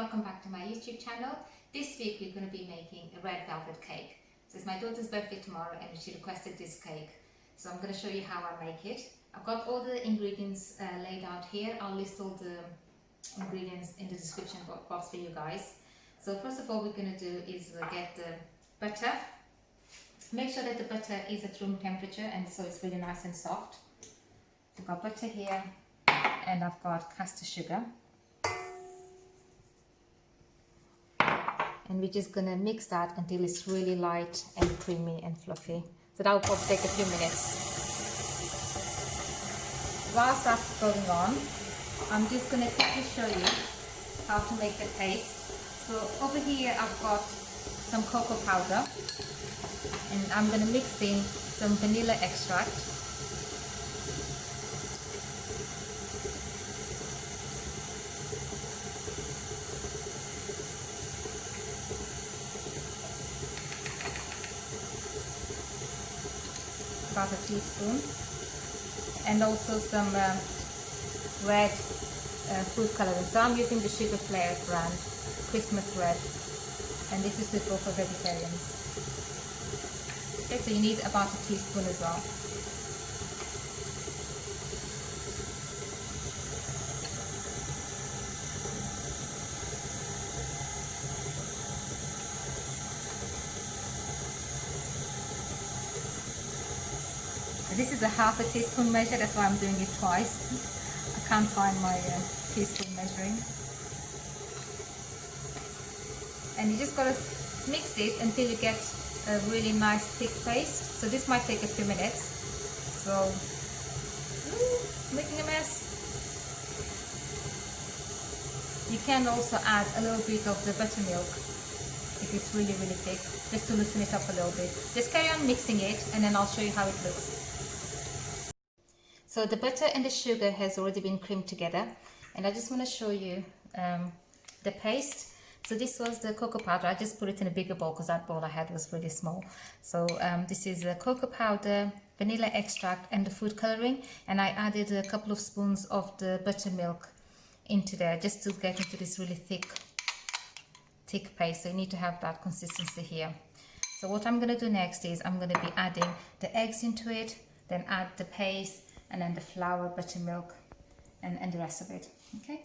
welcome back to my YouTube channel. This week we're going to be making a red velvet cake. So it's my daughter's birthday tomorrow and she requested this cake. So I'm going to show you how I make it. I've got all the ingredients laid out here. I'll list all the ingredients in the description box for you guys. So first of all we're going to do is get the butter. Make sure that the butter is at room temperature and so it's really nice and soft. I've got butter here and I've got caster sugar. And we're just gonna mix that until it's really light and creamy and fluffy. So that will probably take a few minutes. Whilst that's going on, I'm just gonna quickly show you how to make the paste. So over here I've got some cocoa powder and I'm gonna mix in some vanilla extract. About a teaspoon, and also some red food coloring. So I'm using the Sugar Flare brand, Christmas Red, and this is suitable for vegetarians. Okay, so you need about a teaspoon as well. This is a half a teaspoon measure, that's why I'm doing it twice. I can't find my teaspoon measuring. And you just gotta mix this until you get a really nice thick paste. So this might take a few minutes. So, making a mess. You can also add a little bit of the buttermilk if it's really thick, just to loosen it up a little bit. Just carry on mixing it and then I'll show you how it looks. So the butter and the sugar has already been creamed together, and I just want to show you the paste. So this was the cocoa powder. I just put it in a bigger bowl because that bowl I had was really small. So this is the cocoa powder, vanilla extract and the food coloring, and I added a couple of spoons of the buttermilk into there just to get into this really thick paste. So you need to have that consistency here. So what I'm going to do next is I'm going to be adding the eggs into it, then add the paste, and then the flour, buttermilk, and the rest of it, okay?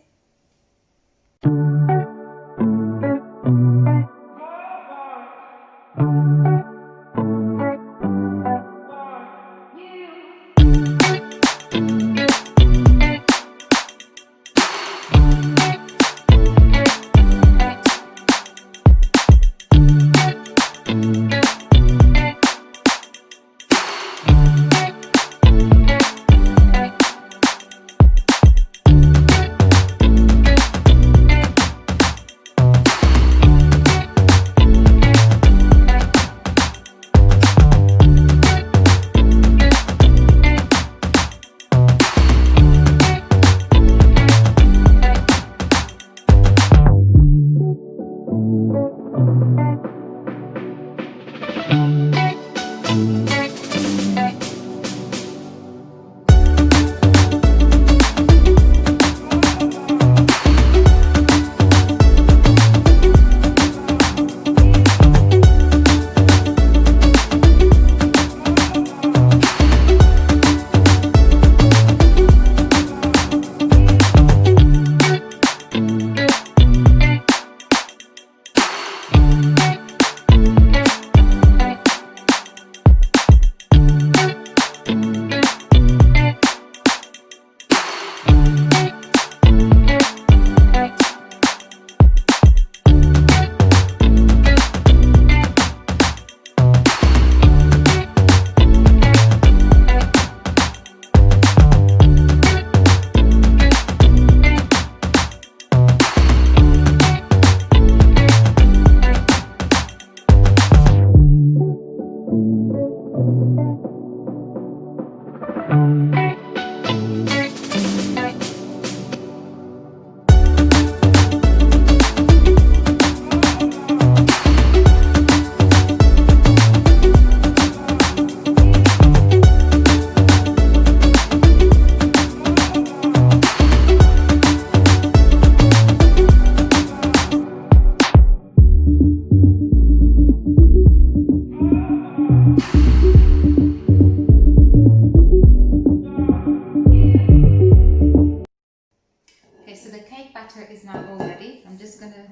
batter is now all ready. I'm just going to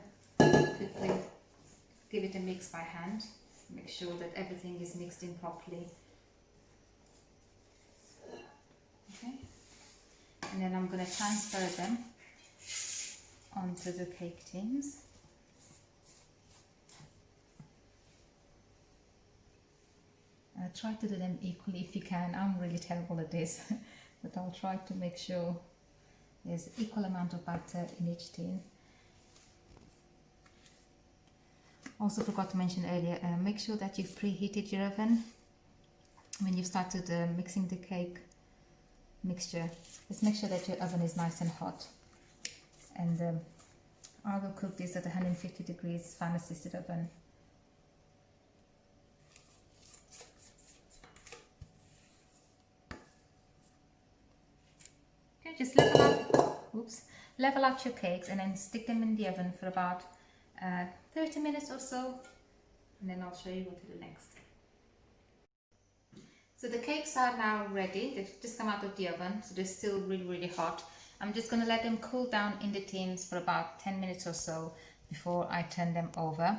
quickly give it a mix by hand. Make sure that everything is mixed in properly. Okay. And then I'm going to transfer them onto the cake tins. Try to do them equally if you can. I'm really terrible at this, but I'll try to make sure there's equal amount of batter in each tin. Also forgot to mention earlier, make sure that you've preheated your oven when you've started mixing the cake mixture. Just make sure that your oven is nice and hot. And I will cook this at 150 degrees fan assisted oven. Okay, just level out your cakes and then stick them in the oven for about 30 minutes or so, and then I'll show you what to do next. So the cakes are now ready. They've just come out of the oven, so they're still really hot. I'm just going to let them cool down in the tins for about 10 minutes or so before I turn them over.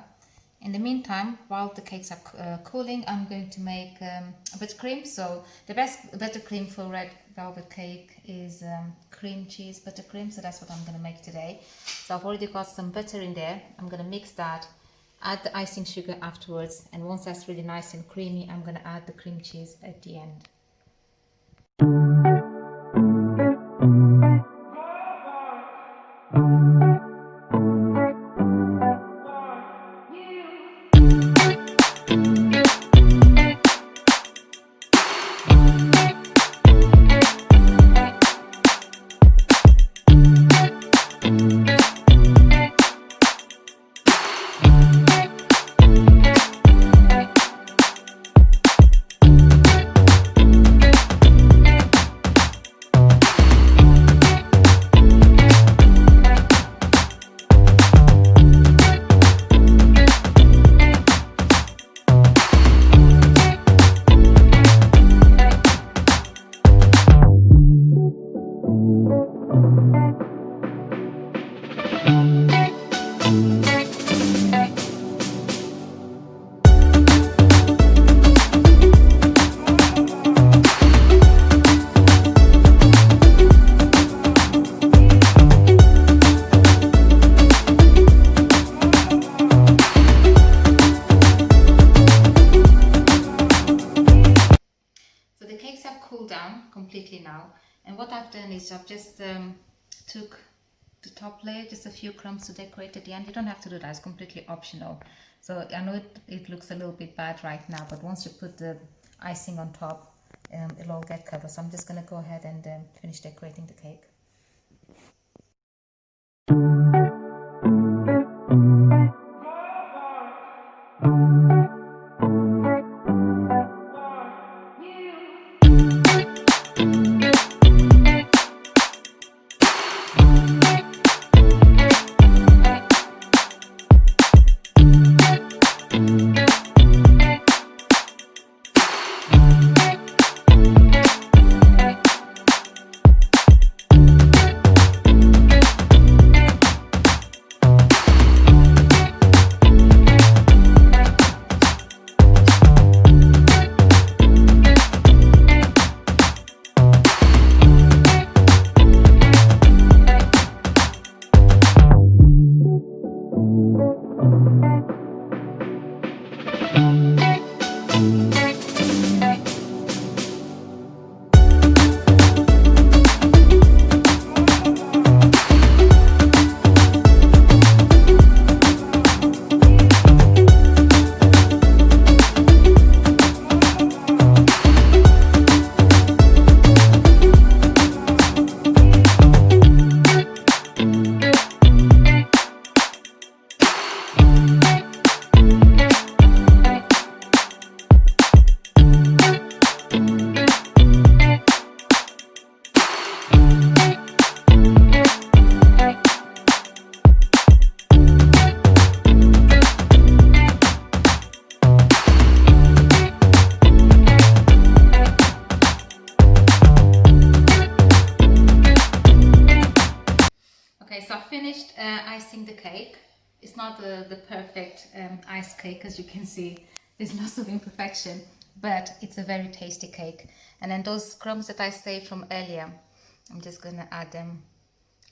In the meantime, while the cakes are cooling, I'm going to make buttercream. So the best buttercream for red velvet cake is cream cheese buttercream. So that's what I'm going to make today. So I've already got some butter in there. I'm going to mix that, add the icing sugar afterwards, and once that's really nice and creamy, I'm going to add the cream cheese at the end. Completely now, and what I've done is I've just took the top layer, just a few crumbs to decorate at the end. You don't have to do that, it's completely optional. So I know it looks a little bit bad right now, but once you put the icing on top, it'll all get covered. So I'm just going to go ahead and finish decorating the cake. Okay, so I finished icing the cake. It's not the perfect ice cake, as you can see. There's lots of imperfection, but it's a very tasty cake. And then those crumbs that I saved from earlier, I'm just going to add them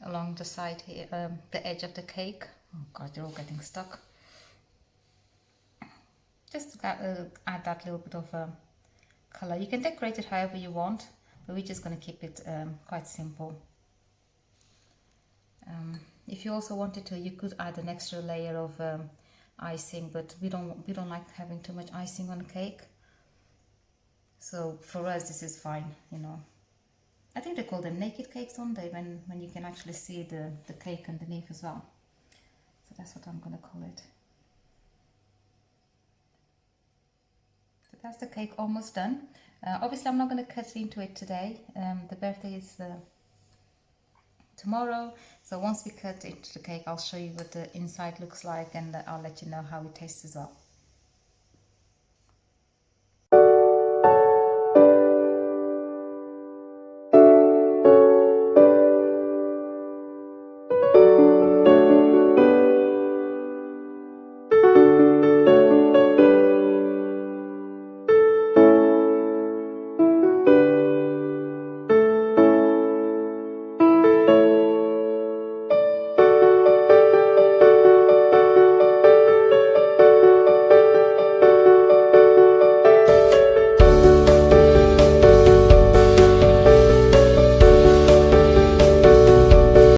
along the side here, the edge of the cake. Oh God, they're all getting stuck. Just to add that little bit of color. You can decorate it however you want, but we're just going to keep it quite simple. If you also wanted to, you could add an extra layer of icing, but we don't like having too much icing on cake. So for us, this is fine, you know. I think they call them naked cakes, don't they? When you can actually see the cake underneath as well. So that's what I'm going to call it. So that's the cake almost done. Obviously, I'm not going to cut into it today. The birthday is tomorrow, so once we cut into the cake, I'll show you what the inside looks like, and I'll let you know how it tastes as well.